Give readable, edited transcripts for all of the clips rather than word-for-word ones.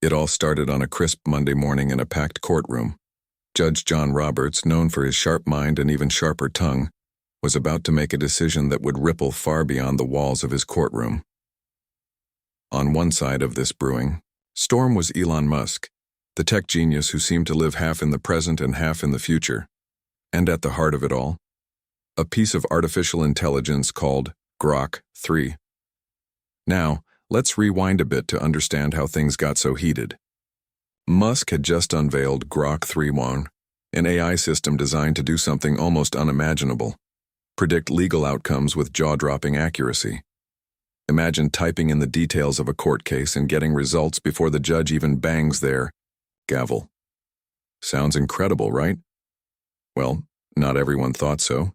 It all started on a crisp Monday morning in a packed courtroom. Judge John Roberts, known for his sharp mind and even sharper tongue, was about to make a decision that would ripple far beyond the walls of his courtroom. On one side of this brewing storm was Elon Musk, the tech genius who seemed to live half in the present and half in the future. And at the heart of it all, a piece of artificial intelligence called GROK 3. Now, let's rewind a bit to understand how things got so heated. Musk had just unveiled GROK 3.1, an AI system designed to do something almost unimaginable: predict legal outcomes with jaw-dropping accuracy. Imagine typing in the details of a court case and getting results before the judge even bangs their gavel. Sounds incredible, right? Well, not everyone thought so.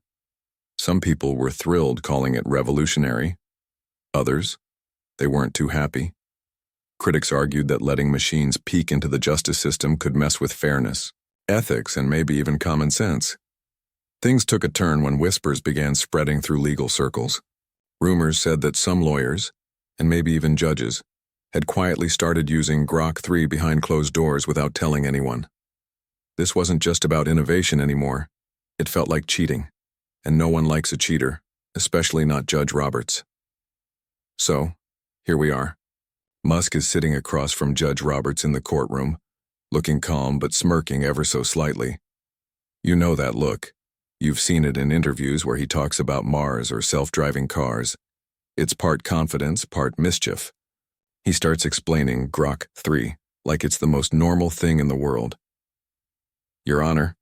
Some people were thrilled, calling it revolutionary. Others, they weren't too happy. Critics argued that letting machines peek into the justice system could mess with fairness, ethics, and maybe even common sense. Things took a turn when whispers began spreading through legal circles. Rumors said that some lawyers, and maybe even judges, had quietly started using GROK 3 behind closed doors without telling anyone. This wasn't just about innovation anymore. It felt like cheating, and no one likes a cheater, especially not Judge Roberts. So, here we are. Musk is sitting across from Judge Roberts in the courtroom, looking calm but smirking ever so slightly. You know that look. You've seen it in interviews where he talks about Mars or self-driving cars. It's part confidence, part mischief. He starts explaining GROK 3 like it's the most normal thing in the world. "Your Honor,"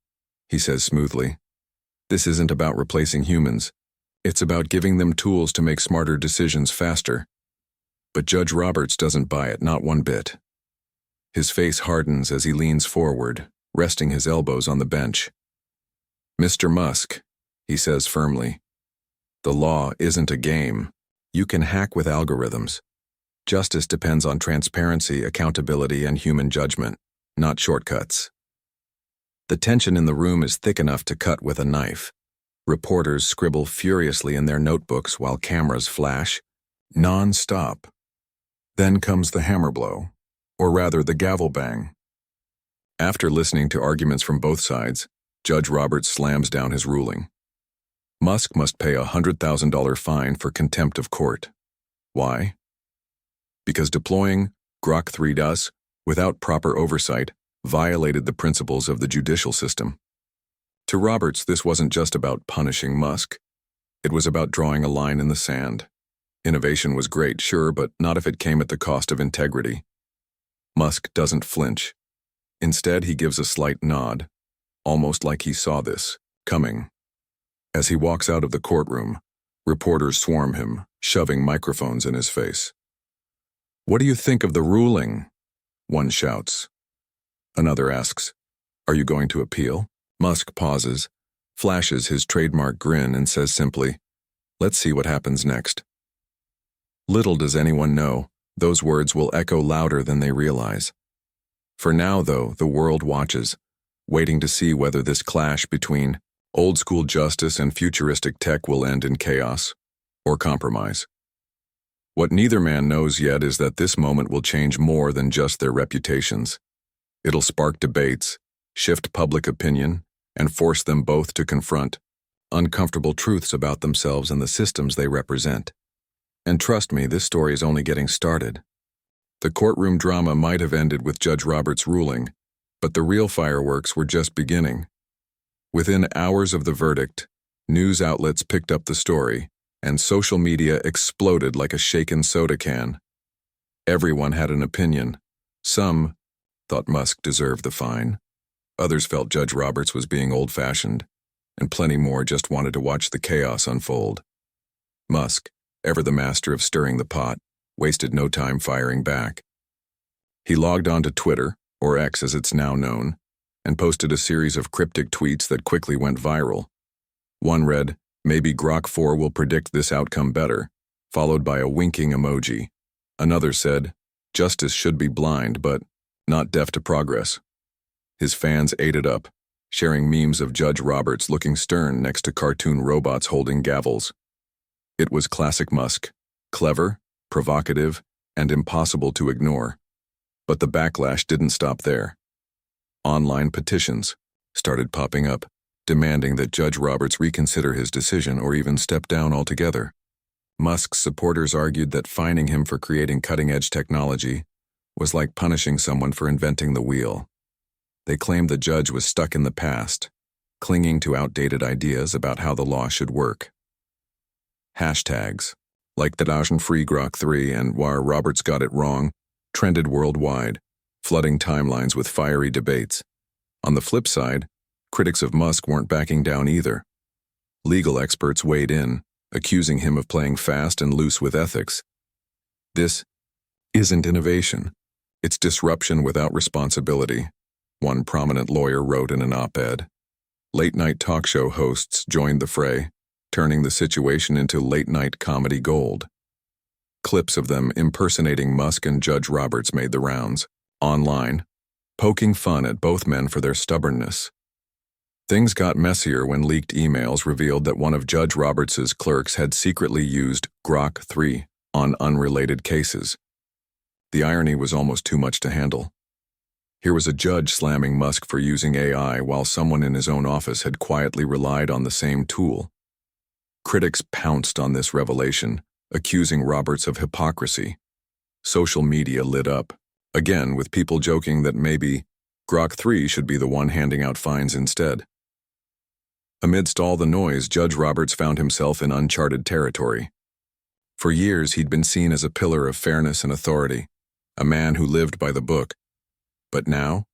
he says smoothly, "this isn't about replacing humans. It's about giving them tools to make smarter decisions faster." But Judge Roberts doesn't buy it, not one bit. His face hardens as he leans forward, resting his elbows on the bench. "Mr. Musk," he says firmly, "the law isn't a game. You can hack with algorithms. Justice depends on transparency, accountability, and human judgment, not shortcuts." The tension in the room is thick enough to cut with a knife. Reporters scribble furiously in their notebooks while cameras flash, non-stop. Then comes the hammer blow, or rather the gavel bang. After listening to arguments from both sides, Judge Roberts slams down his ruling. Musk must pay a $100,000 fine for contempt of court. Why? Because deploying GROK 3 without proper oversight violated the principles of the judicial system. To Roberts, this wasn't just about punishing Musk. It was about drawing a line in the sand. Innovation was great, sure, but not if it came at the cost of integrity. Musk doesn't flinch. Instead, he gives a slight nod, almost like he saw this coming. As he walks out of the courtroom, reporters swarm him, shoving microphones in his face. "What do you think of the ruling?" one shouts. Another asks, "Are you going to appeal?" Musk pauses, flashes his trademark grin, and says simply, "Let's see what happens next." Little does anyone know, those words will echo louder than they realize. For now, though, the world watches, waiting to see whether this clash between old-school justice and futuristic tech will end in chaos or compromise. What neither man knows yet is that this moment will change more than just their reputations. It'll spark debates, shift public opinion, and force them both to confront uncomfortable truths about themselves and the systems they represent. And trust me, this story is only getting started. The courtroom drama might have ended with Judge Roberts' ruling, but the real fireworks were just beginning. Within hours of the verdict, news outlets picked up the story, and social media exploded like a shaken soda can. Everyone had an opinion. Some thought Musk deserved the fine. Others felt Judge Roberts was being old-fashioned, and plenty more just wanted to watch the chaos unfold. Musk, ever the master of stirring the pot, wasted no time firing back. He logged onto Twitter, or X as it's now known, and posted a series of cryptic tweets that quickly went viral. One read, "Maybe GROK 4 will predict this outcome better," followed by a winking emoji. Another said, "Justice should be blind, but not deaf to progress." His fans ate it up, sharing memes of Judge Roberts looking stern next to cartoon robots holding gavels. It was classic Musk, clever, provocative, and impossible to ignore. But the backlash didn't stop there. Online petitions started popping up, demanding that Judge Roberts reconsider his decision or even step down altogether. Musk's supporters argued that fining him for creating cutting-edge technology was like punishing someone for inventing the wheel. They claimed the judge was stuck in the past, clinging to outdated ideas about how the law should work. Hashtags, like free GROK 3 and where Roberts got it wrong, trended worldwide, flooding timelines with fiery debates. On the flip side, critics of Musk weren't backing down either. Legal experts weighed in, accusing him of playing fast and loose with ethics. This isn't innovation. It's disruption without responsibility, one prominent lawyer wrote in an op-ed. Late-night talk show hosts joined the fray, turning the situation into late-night comedy gold. Clips of them impersonating Musk and Judge Roberts made the rounds, online, poking fun at both men for their stubbornness. Things got messier when leaked emails revealed that one of Judge Roberts' clerks had secretly used GROK 3 on unrelated cases. The irony was almost too much to handle. Here was a judge slamming Musk for using AI while someone in his own office had quietly relied on the same tool. Critics pounced on this revelation, accusing Roberts of hypocrisy. Social media lit up, again with people joking that maybe GROK 3 should be the one handing out fines instead. Amidst all the noise, Judge Roberts found himself in uncharted territory. For years, he'd been seen as a pillar of fairness and authority, a man who lived by the book. But now,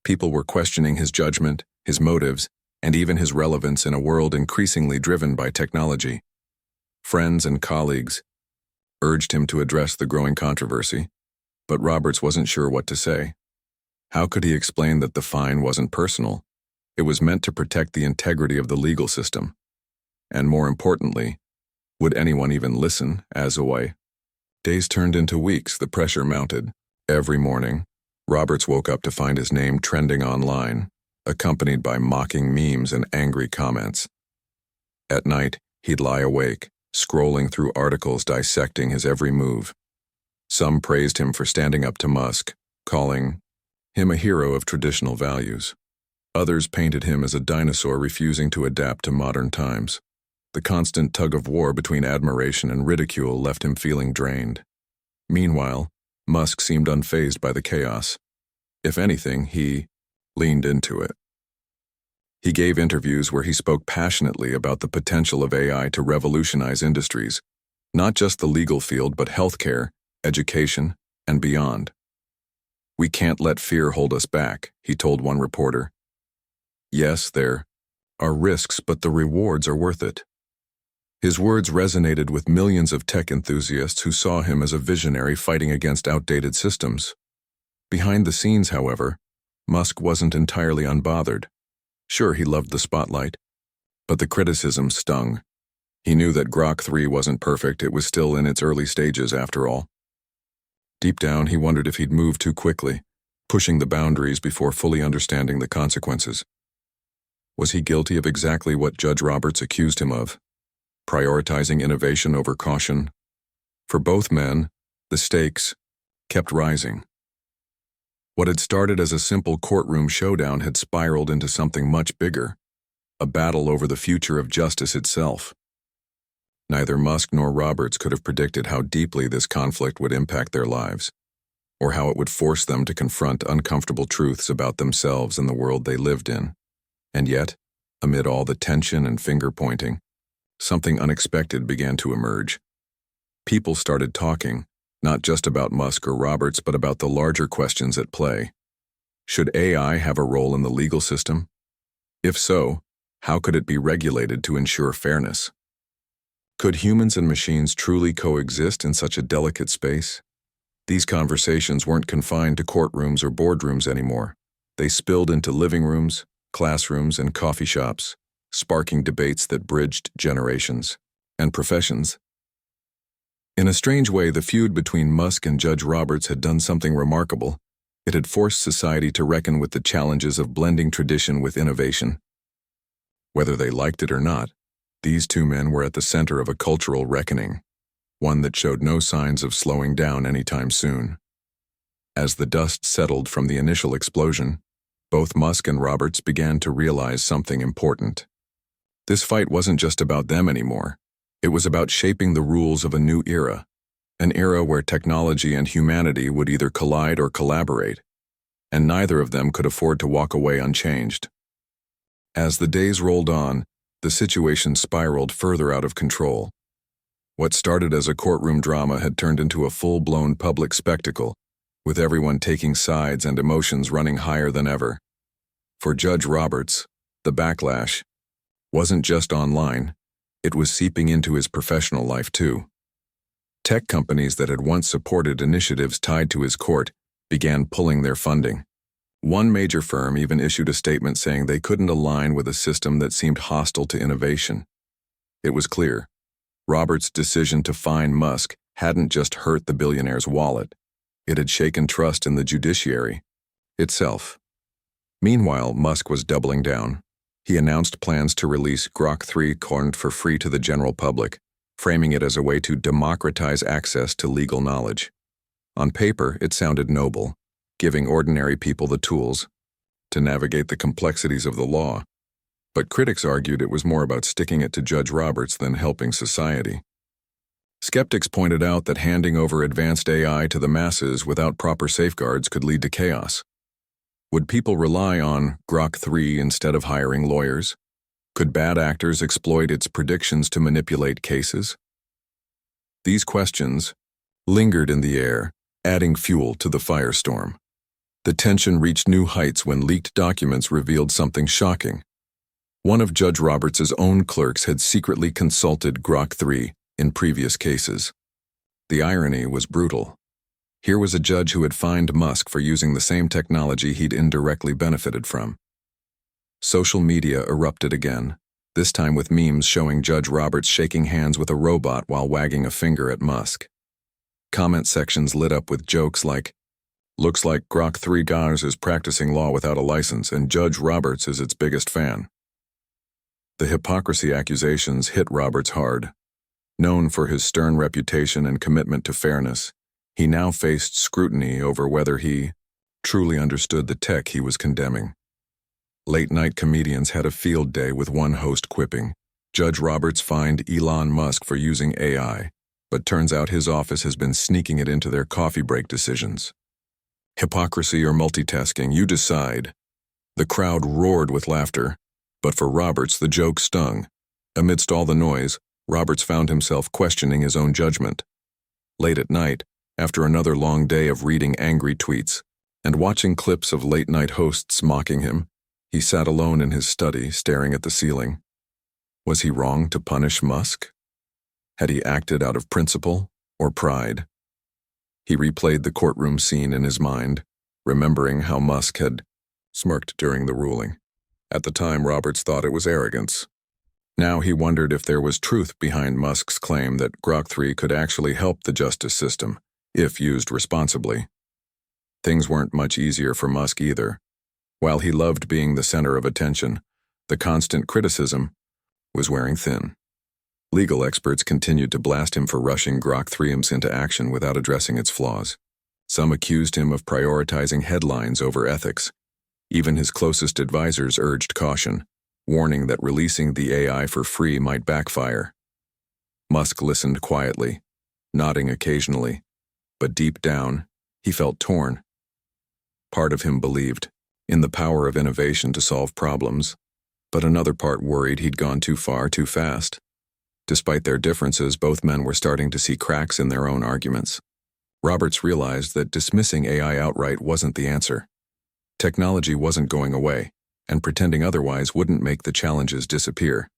people were questioning his judgment, his motives, and even his relevance in a world increasingly driven by technology. Friends and colleagues urged him to address the growing controversy, but Roberts wasn't sure what to say. How could he explain that the fine wasn't personal? It was meant to protect the integrity of the legal system. And more importantly, would anyone even listen, as a way? Days turned into weeks, the pressure mounted. Every morning, Roberts woke up to find his name trending online, accompanied by mocking memes and angry comments. At night, he'd lie awake, scrolling through articles dissecting his every move. Some praised him for standing up to Musk, calling him a hero of traditional values. Others painted him as a dinosaur refusing to adapt to modern times. The constant tug-of-war between admiration and ridicule left him feeling drained. Meanwhile, Musk seemed unfazed by the chaos. If anything, he leaned into it. He gave interviews where he spoke passionately about the potential of AI to revolutionize industries, not just the legal field but healthcare, education, and beyond. "We can't let fear hold us back," he told one reporter. "Yes, there are risks, but the rewards are worth it." His words resonated with millions of tech enthusiasts who saw him as a visionary fighting against outdated systems. Behind the scenes, however, Musk wasn't entirely unbothered. Sure, he loved the spotlight, but the criticism stung. He knew that GROK 3 wasn't perfect, it was still in its early stages after all. Deep down, he wondered if he'd moved too quickly, pushing the boundaries before fully understanding the consequences. Was he guilty of exactly what Judge Roberts accused him of? Prioritizing innovation over caution? For both men, the stakes kept rising. What had started as a simple courtroom showdown had spiraled into something much bigger, a battle over the future of justice itself. Neither Musk nor Roberts could have predicted how deeply this conflict would impact their lives, or how it would force them to confront uncomfortable truths about themselves and the world they lived in. And yet, amid all the tension and finger-pointing, something unexpected began to emerge. People started talking, not just about Musk or Roberts, but about the larger questions at play. Should AI have a role in the legal system? If so, how could it be regulated to ensure fairness? Could humans and machines truly coexist in such a delicate space? These conversations weren't confined to courtrooms or boardrooms anymore. They spilled into living rooms, classrooms, and coffee shops, sparking debates that bridged generations and professions. In a strange way, the feud between Musk and Judge Roberts had done something remarkable. It had forced society to reckon with the challenges of blending tradition with innovation. Whether they liked it or not, these two men were at the center of a cultural reckoning, one that showed no signs of slowing down anytime soon. As the dust settled from the initial explosion, both Musk and Roberts began to realize something important. This fight wasn't just about them anymore. It was about shaping the rules of a new era, an era where technology and humanity would either collide or collaborate, and neither of them could afford to walk away unchanged. As the days rolled on, the situation spiraled further out of control. What started as a courtroom drama had turned into a full-blown public spectacle, with everyone taking sides and emotions running higher than ever. For Judge Roberts, the backlash wasn't just online, it was seeping into his professional life too. Tech companies that had once supported initiatives tied to his court began pulling their funding. One major firm even issued a statement saying they couldn't align with a system that seemed hostile to innovation. It was clear. Roberts' decision to fine Musk hadn't just hurt the billionaire's wallet. It had shaken trust in the judiciary itself. Meanwhile, Musk was doubling down. He announced plans to release GROK 3 for free to the general public, framing it as a way to democratize access to legal knowledge. On paper, it sounded noble, giving ordinary people the tools to navigate the complexities of the law. But critics argued it was more about sticking it to Judge Roberts than helping society. Skeptics pointed out that handing over advanced AI to the masses without proper safeguards could lead to chaos. Would people rely on GROK 3 instead of hiring lawyers? Could bad actors exploit its predictions to manipulate cases? These questions lingered in the air, adding fuel to the firestorm. The tension reached new heights when leaked documents revealed something shocking. One of Judge Roberts' own clerks had secretly consulted GROK 3 in previous cases. The irony was brutal. Here was a judge who had fined Musk for using the same technology he'd indirectly benefited from. Social media erupted again, this time with memes showing Judge Roberts shaking hands with a robot while wagging a finger at Musk. Comment sections lit up with jokes like, "Looks like GROK 3 Gars is practicing law without a license and Judge Roberts is its biggest fan." The hypocrisy accusations hit Roberts hard. Known for his stern reputation and commitment to fairness, he now faced scrutiny over whether he truly understood the tech he was condemning. Late-night comedians had a field day with one host quipping, "Judge Roberts fined Elon Musk for using AI, but turns out his office has been sneaking it into their coffee break decisions." Hypocrisy or multitasking, you decide. The crowd roared with laughter, but for Roberts the joke stung. Amidst all the noise, Roberts found himself questioning his own judgment. Late at night, after another long day of reading angry tweets and watching clips of late-night hosts mocking him, he sat alone in his study, staring at the ceiling. Was he wrong to punish Musk? Had he acted out of principle or pride? He replayed the courtroom scene in his mind, remembering how Musk had smirked during the ruling. At the time, Roberts thought it was arrogance. Now he wondered if there was truth behind Musk's claim that GROK 3 could actually help the justice system, if used responsibly. Things weren't much easier for Musk either. While he loved being the center of attention, the constant criticism was wearing thin. Legal experts continued to blast him for rushing GROK 3 into action without addressing its flaws. Some accused him of prioritizing headlines over ethics. Even his closest advisors urged caution, warning that releasing the AI for free might backfire. Musk listened quietly, nodding occasionally, but deep down, he felt torn. Part of him believed in the power of innovation to solve problems, but another part worried he'd gone too far too fast. Despite their differences, both men were starting to see cracks in their own arguments. Roberts realized that dismissing AI outright wasn't the answer. Technology wasn't going away, and pretending otherwise wouldn't make the challenges disappear.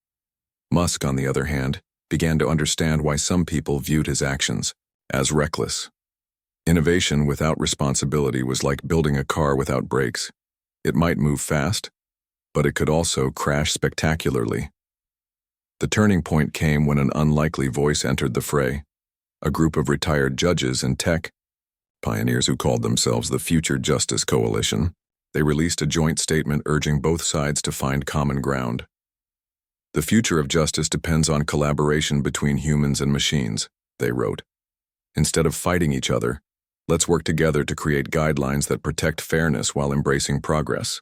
Musk, on the other hand, began to understand why some people viewed his actions as reckless. Innovation without responsibility was like building a car without brakes. It might move fast, but it could also crash spectacularly. The turning point came when an unlikely voice entered the fray. A group of retired judges and tech pioneers who called themselves the Future Justice Coalition. They released a joint statement urging both sides to find common ground. "The future of justice depends on collaboration between humans and machines," they wrote. "Instead of fighting each other, Let's work together to create guidelines that protect fairness while embracing progress."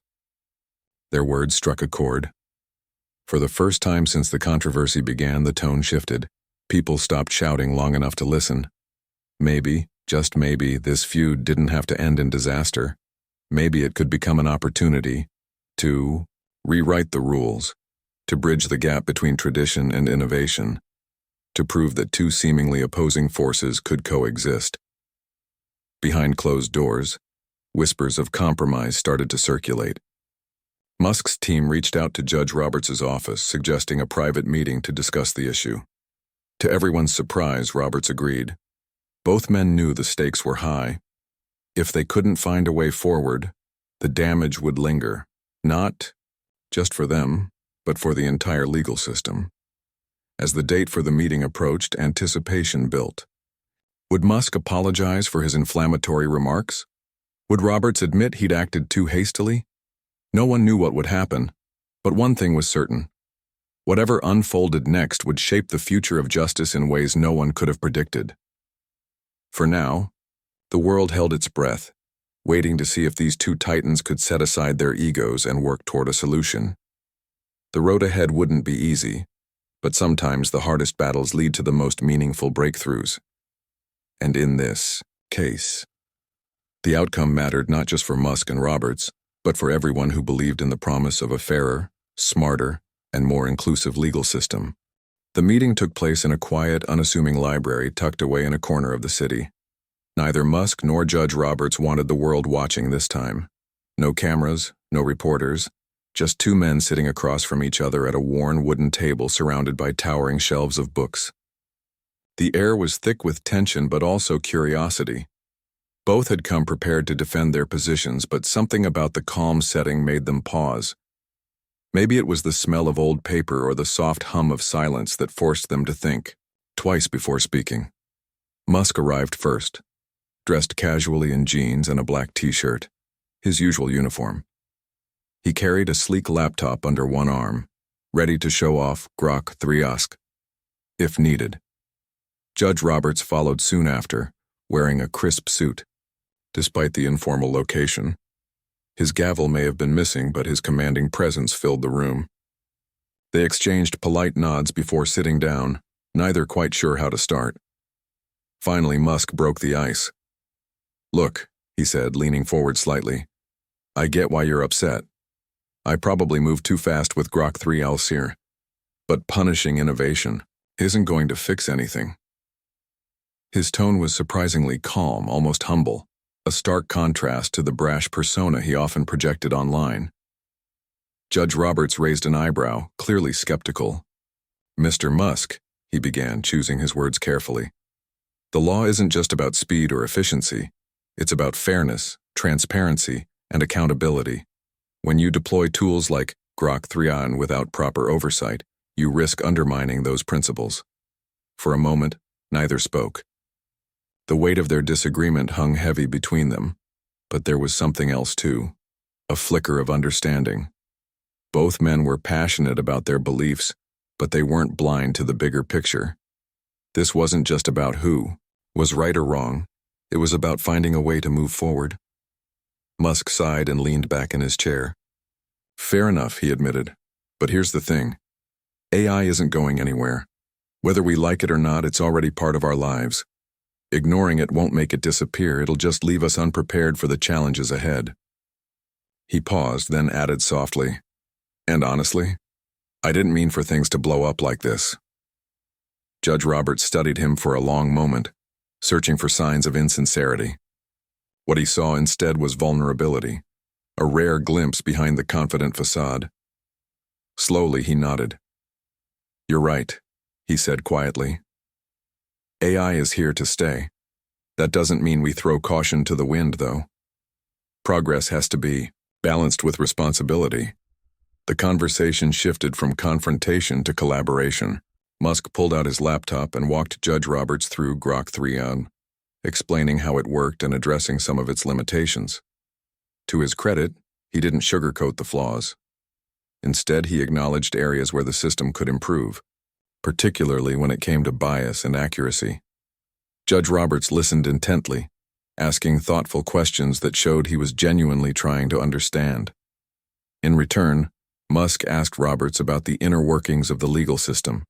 Their words struck a chord. For the first time since the controversy began, the tone shifted. People stopped shouting long enough to listen. Maybe, just maybe, this feud didn't have to end in disaster. Maybe it could become an opportunity to rewrite the rules, to bridge the gap between tradition and innovation, to prove that two seemingly opposing forces could coexist. Behind closed doors, whispers of compromise started to circulate. Musk's team reached out to Judge Roberts' office, suggesting a private meeting to discuss the issue. To everyone's surprise, Roberts agreed. Both men knew the stakes were high. If they couldn't find a way forward, the damage would linger, not just for them, but for the entire legal system. As the date for the meeting approached, anticipation built. Would Musk apologize for his inflammatory remarks? Would Roberts admit he'd acted too hastily? No one knew what would happen, but one thing was certain. Whatever unfolded next would shape the future of justice in ways no one could have predicted. For now, the world held its breath, waiting to see if these two titans could set aside their egos and work toward a solution. The road ahead wouldn't be easy, but sometimes the hardest battles lead to the most meaningful breakthroughs. And in this case, the outcome mattered not just for Musk and Roberts, but for everyone who believed in the promise of a fairer, smarter, and more inclusive legal system. The meeting took place in a quiet, unassuming library tucked away in a corner of the city. Neither Musk nor Judge Roberts wanted the world watching this time. No cameras, no reporters, just two men sitting across from each other at a worn wooden table surrounded by towering shelves of books. The air was thick with tension but also curiosity. Both had come prepared to defend their positions, but something about the calm setting made them pause. Maybe it was the smell of old paper or the soft hum of silence that forced them to think twice before speaking. Musk arrived first, dressed casually in jeans and a black t-shirt, his usual uniform. He carried a sleek laptop under one arm, ready to show off GROK 3 if needed. Judge Roberts followed soon after, wearing a crisp suit. Despite the informal location, his gavel may have been missing, but his commanding presence filled the room. They exchanged polite nods before sitting down, neither quite sure how to start. Finally, Musk broke the ice. "Look," he said, leaning forward slightly, "I get why you're upset. I probably moved too fast with GROK 3 but punishing innovation isn't going to fix anything." His tone was surprisingly calm, almost humble, a stark contrast to the brash persona he often projected online. Judge Roberts raised an eyebrow, clearly skeptical. "Mr. Musk," he began, choosing his words carefully, "the law isn't just about speed or efficiency. It's about fairness, transparency, and accountability. When you deploy tools like GROK 3 without proper oversight, you risk undermining those principles." For a moment, neither spoke. The weight of their disagreement hung heavy between them, but there was something else too, a flicker of understanding. Both men were passionate about their beliefs, but they weren't blind to the bigger picture. This wasn't just about who was right or wrong, it was about finding a way to move forward. Musk sighed and leaned back in his chair. "Fair enough," he admitted, "but here's the thing. AI isn't going anywhere. Whether we like it or not, it's already part of our lives. Ignoring it won't make it disappear, it'll just leave us unprepared for the challenges ahead." He paused, then added softly, "And honestly, I didn't mean for things to blow up like this." Judge Roberts studied him for a long moment, searching for signs of insincerity. What he saw instead was vulnerability, a rare glimpse behind the confident facade. Slowly he nodded. "You're right," he said quietly. "AI is here to stay. That doesn't mean we throw caution to the wind, though. Progress has to be balanced with responsibility." The conversation shifted from confrontation to collaboration. Musk pulled out his laptop and walked Judge Roberts through GROK 3, explaining how it worked and addressing some of its limitations. To his credit, he didn't sugarcoat the flaws. Instead, he acknowledged areas where the system could improve, particularly when it came to bias and accuracy. Judge Roberts listened intently, asking thoughtful questions that showed he was genuinely trying to understand. In return, Musk asked Roberts about the inner workings of the legal system,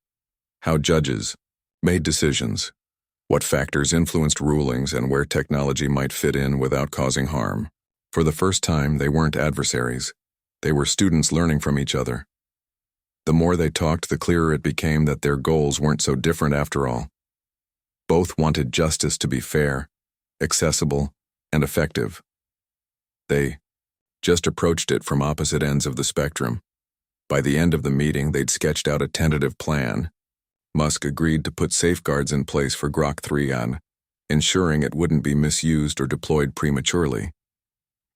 how judges made decisions, what factors influenced rulings, and where technology might fit in without causing harm. For the first time, they weren't adversaries. They were students learning from each other. The more they talked, the clearer it became that their goals weren't so different after all. Both wanted justice to be fair, accessible, and effective. They just approached it from opposite ends of the spectrum. By the end of the meeting, they'd sketched out a tentative plan. Musk agreed to put safeguards in place for GROK 3 on, ensuring it wouldn't be misused or deployed prematurely.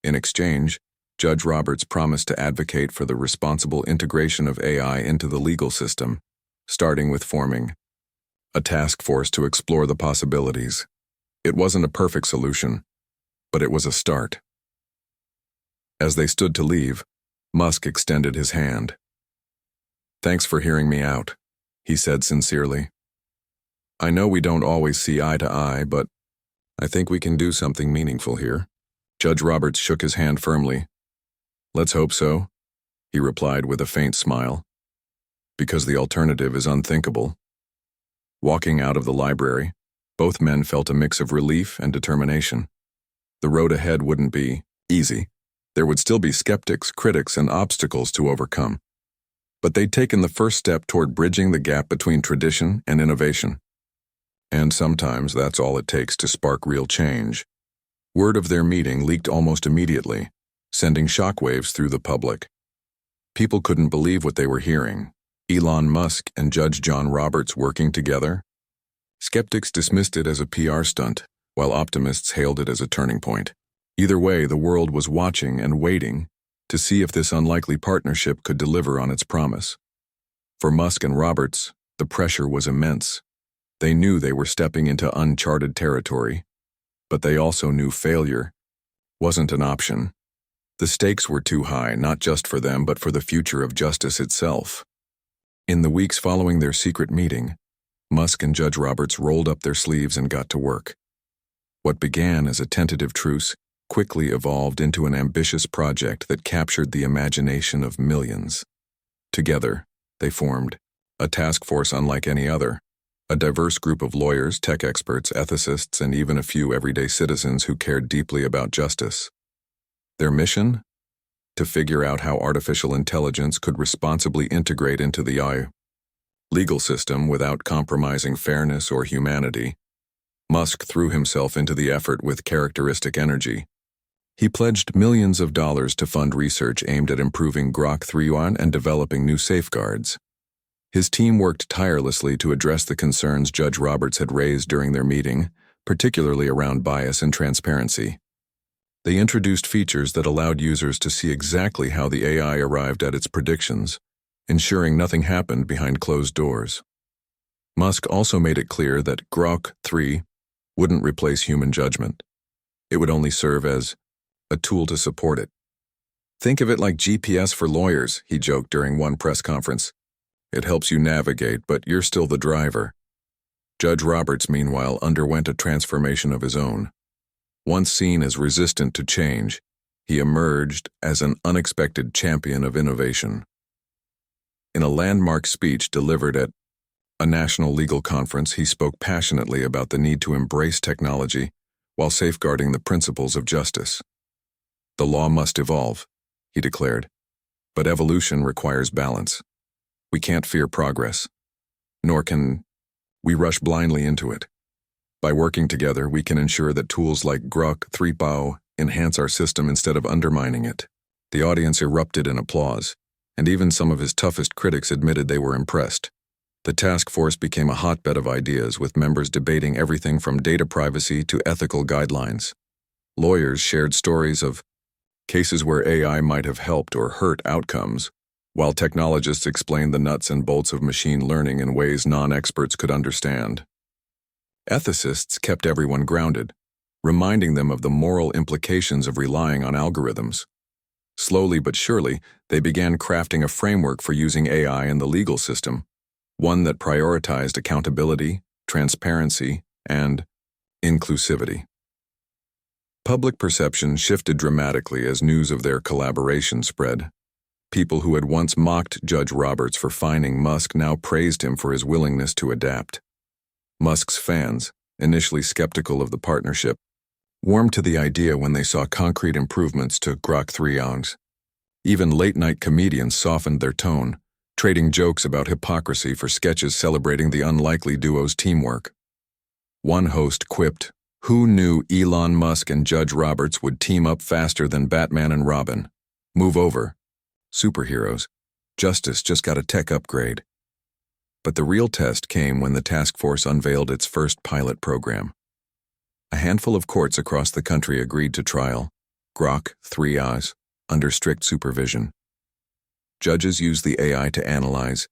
In exchange, Judge Roberts promised to advocate for the responsible integration of AI into the legal system, starting with forming a task force to explore the possibilities. It wasn't a perfect solution, but it was a start. As they stood to leave, Musk extended his hand. "Thanks for hearing me out," he said sincerely. "I know we don't always see eye to eye, but I think we can do something meaningful here." Judge Roberts shook his hand firmly. "Let's hope so," he replied with a faint smile, "because the alternative is unthinkable." Walking out of the library, both men felt a mix of relief and determination. The road ahead wouldn't be easy. There would still be skeptics, critics, and obstacles to overcome. But they'd taken the first step toward bridging the gap between tradition and innovation. And sometimes that's all it takes to spark real change. Word of their meeting leaked almost immediately, sending shockwaves through the public. People couldn't believe what they were hearing. Elon Musk and Judge John Roberts working together? Skeptics dismissed it as a PR stunt, while optimists hailed it as a turning point. Either way, the world was watching and waiting to see if this unlikely partnership could deliver on its promise. For Musk and Roberts, the pressure was immense. They knew they were stepping into uncharted territory, but they also knew failure wasn't an option. The stakes were too high, not just for them, but for the future of justice itself. In the weeks following their secret meeting, Musk and Judge Roberts rolled up their sleeves and got to work. What began as a tentative truce quickly evolved into an ambitious project that captured the imagination of millions. Together, they formed a task force unlike any other, a diverse group of lawyers, tech experts, ethicists, and even a few everyday citizens who cared deeply about justice. Their mission? To figure out how artificial intelligence could responsibly integrate into the AI legal system without compromising fairness or humanity. Musk threw himself into the effort with characteristic energy. He pledged millions of dollars to fund research aimed at improving GROK 3 and developing new safeguards. His team worked tirelessly to address the concerns Judge Roberts had raised during their meeting, particularly around bias and transparency. They introduced features that allowed users to see exactly how the AI arrived at its predictions, ensuring nothing happened behind closed doors. Musk also made it clear that GROK 3 wouldn't replace human judgment. It would only serve as a tool to support it. "Think of it like GPS for lawyers," he joked during one press conference. "It helps you navigate, but you're still the driver." Judge Roberts, meanwhile, underwent a transformation of his own. Once seen as resistant to change, he emerged as an unexpected champion of innovation. In a landmark speech delivered at a national legal conference, he spoke passionately about the need to embrace technology while safeguarding the principles of justice. "The law must evolve," he declared, "but evolution requires balance. We can't fear progress, nor can we rush blindly into it. By working together, we can ensure that tools like GROK 3 enhance our system instead of undermining it." The audience erupted in applause, and even some of his toughest critics admitted they were impressed. The task force became a hotbed of ideas, with members debating everything from data privacy to ethical guidelines. Lawyers shared stories of cases where AI might have helped or hurt outcomes, while technologists explained the nuts and bolts of machine learning in ways non-experts could understand. Ethicists kept everyone grounded, reminding them of the moral implications of relying on algorithms. Slowly but surely, they began crafting a framework for using AI in the legal system, one that prioritized accountability, transparency, and inclusivity. Public perception shifted dramatically as news of their collaboration spread. People who had once mocked Judge Roberts for fining Musk now praised him for his willingness to adapt. Musk's fans, initially skeptical of the partnership, warmed to the idea when they saw concrete improvements to GROK 3. Even late-night comedians softened their tone, trading jokes about hypocrisy for sketches celebrating the unlikely duo's teamwork. One host quipped, "Who knew Elon Musk and Judge Roberts would team up faster than Batman and Robin? Move over. Superheroes. Justice just got a tech upgrade." But the real test came when the task force unveiled its first pilot program. A handful of courts across the country agreed to trial GROK 3 under strict supervision. Judges used the AI to analyze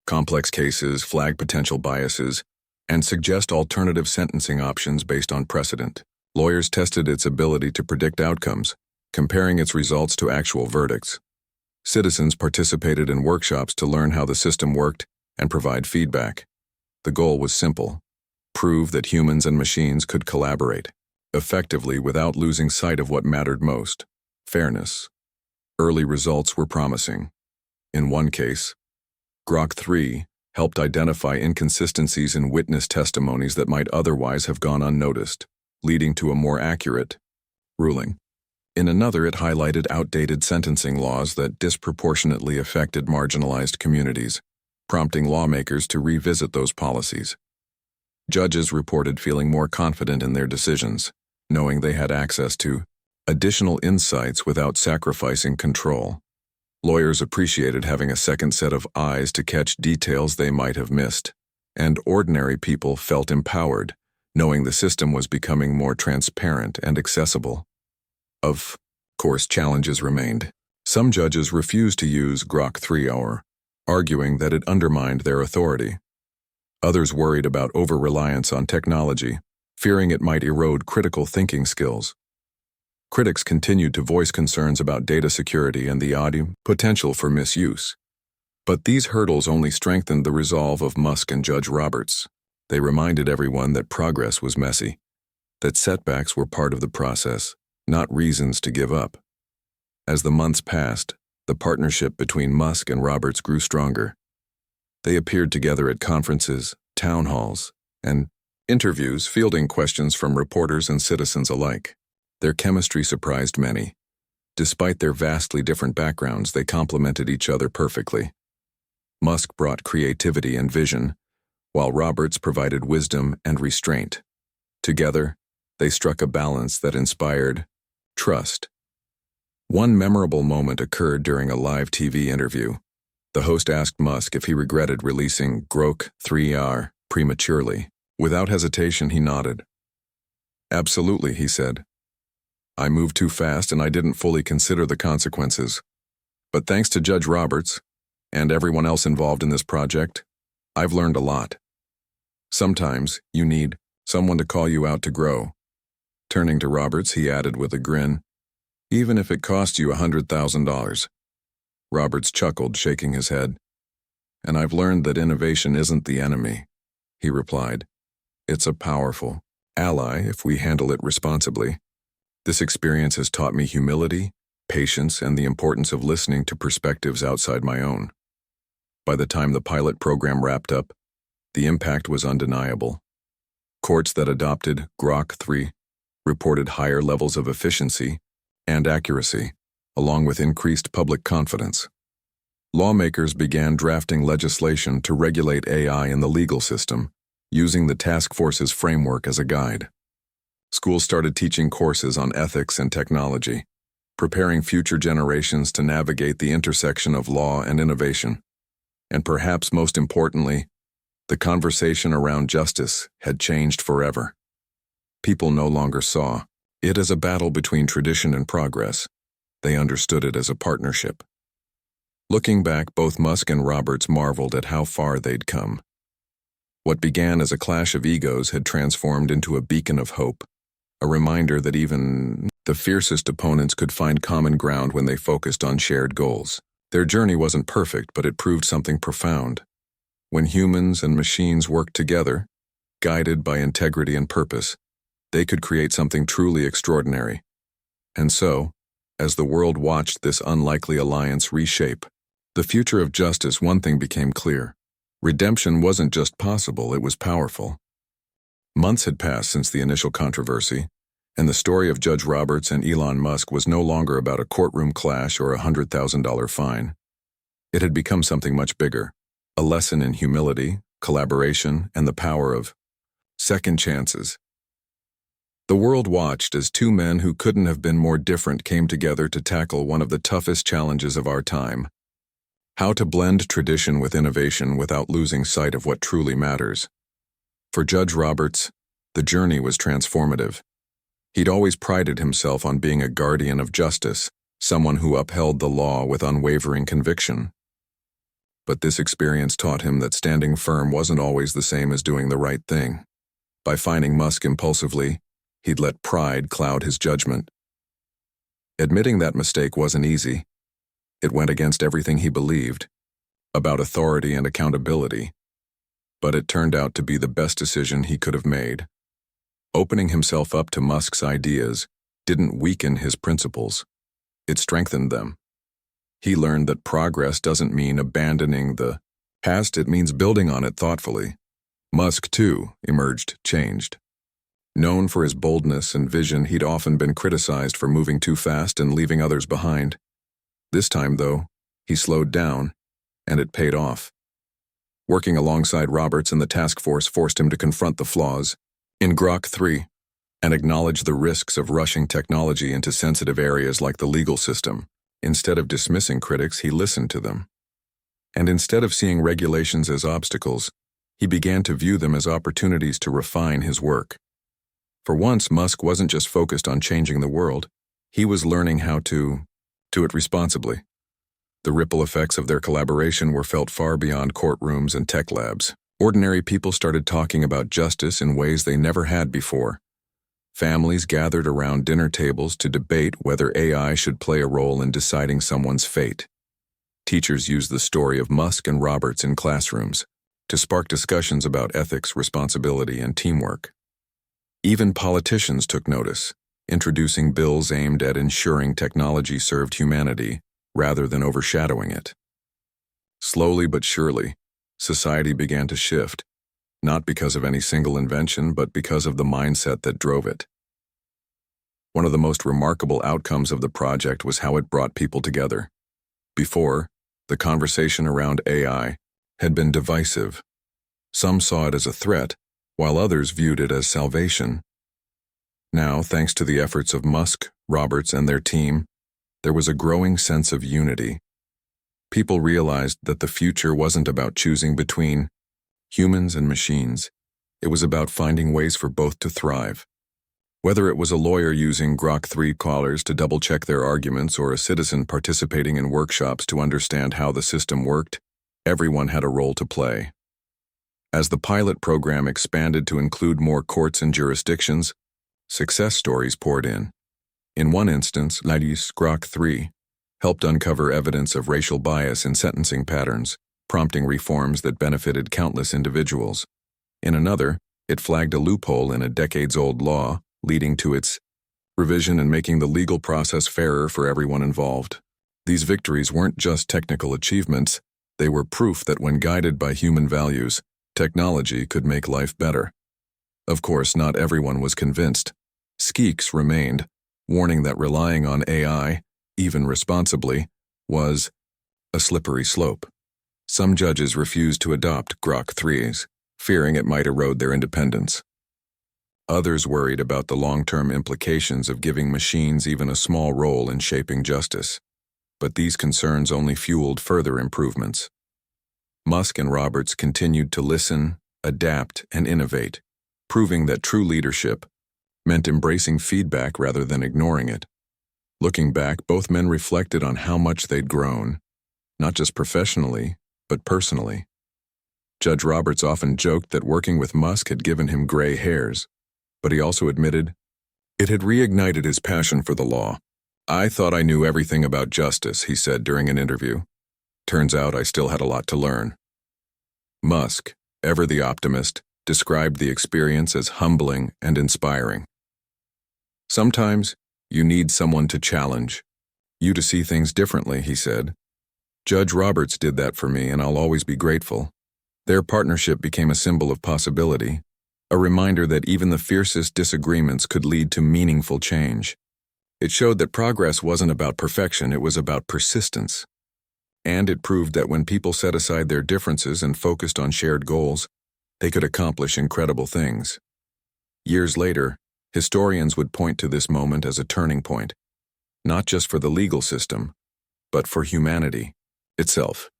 complex cases, flag potential biases, and suggest alternative sentencing options based on precedent. Lawyers tested its ability to predict outcomes, comparing its results to actual verdicts. Citizens participated in workshops to learn how the system worked and provide feedback. The goal was simple: prove that humans and machines could collaborate effectively without losing sight of what mattered most: fairness. Early results were promising. In one case, GROK 3 helped identify inconsistencies in witness testimonies that might otherwise have gone unnoticed, leading to a more accurate ruling. In another, it highlighted outdated sentencing laws that disproportionately affected marginalized communities, prompting lawmakers to revisit those policies. Judges reported feeling more confident in their decisions, knowing they had access to additional insights without sacrificing control. Lawyers appreciated having a second set of eyes to catch details they might have missed, and ordinary people felt empowered, knowing the system was becoming more transparent and accessible. Of course, challenges remained. Some judges refused to use GROK 3, arguing that it undermined their authority. Others worried about over-reliance on technology, fearing it might erode critical thinking skills. Critics continued to voice concerns about data security and the potential for misuse. But these hurdles only strengthened the resolve of Musk and Judge Roberts. They reminded everyone that progress was messy, that setbacks were part of the process, not reasons to give up. As the months passed, the partnership between Musk and Roberts grew stronger. They appeared together at conferences, town halls, and interviews, fielding questions from reporters and citizens alike. Their chemistry surprised many. Despite their vastly different backgrounds, they complemented each other perfectly. Musk brought creativity and vision, while Roberts provided wisdom and restraint. Together, they struck a balance that inspired trust. One memorable moment occurred during a live TV interview. The host asked Musk if he regretted releasing GROK 3 prematurely. Without hesitation, he nodded. "Absolutely," he said. "I moved too fast and I didn't fully consider the consequences. But thanks to Judge Roberts and everyone else involved in this project, I've learned a lot. Sometimes you need someone to call you out to grow." Turning to Roberts, he added with a grin, "Even if it costs you $100,000. Roberts chuckled, shaking his head. "And I've learned that innovation isn't the enemy," he replied. "It's a powerful ally if we handle it responsibly. This experience has taught me humility, patience, and the importance of listening to perspectives outside my own." By the time the pilot program wrapped up, the impact was undeniable. Courts that adopted GROK 3 reported higher levels of efficiency and accuracy, along with increased public confidence. Lawmakers began drafting legislation to regulate AI in the legal system, using the task force's framework as a guide. Schools started teaching courses on ethics and technology, preparing future generations to navigate the intersection of law and innovation. And perhaps most importantly, the conversation around justice had changed forever. People no longer saw it as a battle between tradition and progress. They understood it as a partnership. Looking back, both Musk and Roberts marveled at how far they'd come. What began as a clash of egos had transformed into a beacon of hope, a reminder that even the fiercest opponents could find common ground when they focused on shared goals. Their journey wasn't perfect, but it proved something profound. When humans and machines worked together, guided by integrity and purpose, They could create something truly extraordinary. And so, as the world watched this unlikely alliance reshape the future of justice, one thing became clear. Redemption wasn't just possible, it was powerful. Months had passed since the initial controversy, and the story of Judge Roberts and Elon Musk was no longer about a courtroom clash or a $100,000 fine. It had become something much bigger, a lesson in humility, collaboration, and the power of second chances. The world watched as two men who couldn't have been more different came together to tackle one of the toughest challenges of our time: how to blend tradition with innovation without losing sight of what truly matters. For Judge Roberts, the journey was transformative. He'd always prided himself on being a guardian of justice, someone who upheld the law with unwavering conviction. But this experience taught him that standing firm wasn't always the same as doing the right thing. By fining Musk impulsively, he'd let pride cloud his judgment. Admitting that mistake wasn't easy. It went against everything he believed about authority and accountability. But it turned out to be the best decision he could have made. Opening himself up to Musk's ideas didn't weaken his principles. It strengthened them. He learned that progress doesn't mean abandoning the past, it means building on it thoughtfully. Musk, too, emerged changed. Known for his boldness and vision, he'd often been criticized for moving too fast and leaving others behind. This time, though, he slowed down, and it paid off. Working alongside Roberts and the task force forced him to confront the flaws in GROK 3 and acknowledge the risks of rushing technology into sensitive areas like the legal system. Instead of dismissing critics, he listened to them. And instead of seeing regulations as obstacles, he began to view them as opportunities to refine his work. For once, Musk wasn't just focused on changing the world, he was learning how to do it responsibly. The ripple effects of their collaboration were felt far beyond courtrooms and tech labs. Ordinary people started talking about justice in ways they never had before. Families gathered around dinner tables to debate whether AI should play a role in deciding someone's fate. Teachers used the story of Musk and Roberts in classrooms to spark discussions about ethics, responsibility, and teamwork. Even politicians took notice, introducing bills aimed at ensuring technology served humanity rather than overshadowing it. Slowly but surely, society began to shift, not because of any single invention, but because of the mindset that drove it. One of the most remarkable outcomes of the project was how it brought people together. Before, the conversation around AI had been divisive. Some saw it as a threat, while others viewed it as salvation. Now, thanks to the efforts of Musk, Roberts, and their team, there was a growing sense of unity. People realized that the future wasn't about choosing between humans and machines. It was about finding ways for both to thrive. Whether it was a lawyer using GROK 3 callers to double-check their arguments or a citizen participating in workshops to understand how the system worked, everyone had a role to play. As the pilot program expanded to include more courts and jurisdictions, success stories poured in. In one instance, GROK 3 helped uncover evidence of racial bias in sentencing patterns, prompting reforms that benefited countless individuals. In another, it flagged a loophole in a decades-old law, leading to its revision and making the legal process fairer for everyone involved. These victories weren't just technical achievements, they were proof that when guided by human values, technology could make life better. Of course, not everyone was convinced. Skeeks remained, warning that relying on AI, even responsibly, was a slippery slope. Some judges refused to adopt GROK 3s, fearing it might erode their independence. Others worried about the long-term implications of giving machines even a small role in shaping justice. But these concerns only fueled further improvements. Musk and Roberts continued to listen, adapt, and innovate, proving that true leadership meant embracing feedback rather than ignoring it. Looking back, both men reflected on how much they'd grown, not just professionally, but personally. Judge Roberts often joked that working with Musk had given him gray hairs, but he also admitted it had reignited his passion for the law. "I thought I knew everything about justice," he said during an interview. "Turns out I still had a lot to learn." Musk, ever the optimist, described the experience as humbling and inspiring. Sometimes, you need someone to challenge you to see things differently, he said. Judge Roberts did that for me, and I'll always be grateful. Their partnership became a symbol of possibility, a reminder that even the fiercest disagreements could lead to meaningful change. It showed that progress wasn't about perfection, it was about persistence. And it proved that when people set aside their differences and focused on shared goals, they could accomplish incredible things. Years later, historians would point to this moment as a turning point, not just for the legal system, but for humanity itself.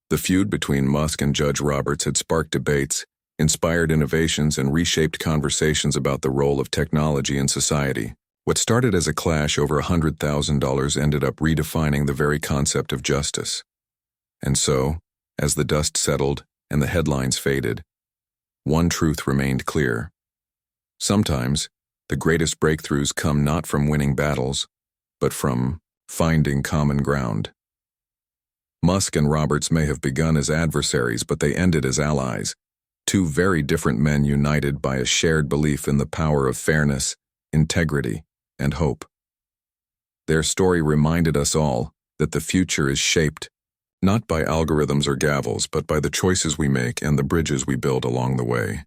The feud between Musk and Judge Roberts had sparked debates, inspired innovations, and reshaped conversations about the role of technology in society. What started as a clash over $100,000 ended up redefining the very concept of justice. And so, as the dust settled and the headlines faded, one truth remained clear. Sometimes, the greatest breakthroughs come not from winning battles, but from finding common ground. Musk and Roberts may have begun as adversaries, but they ended as allies, two very different men united by a shared belief in the power of fairness, integrity, and hope. Their story reminded us all that the future is shaped not by algorithms or gavels, but by the choices we make and the bridges we build along the way.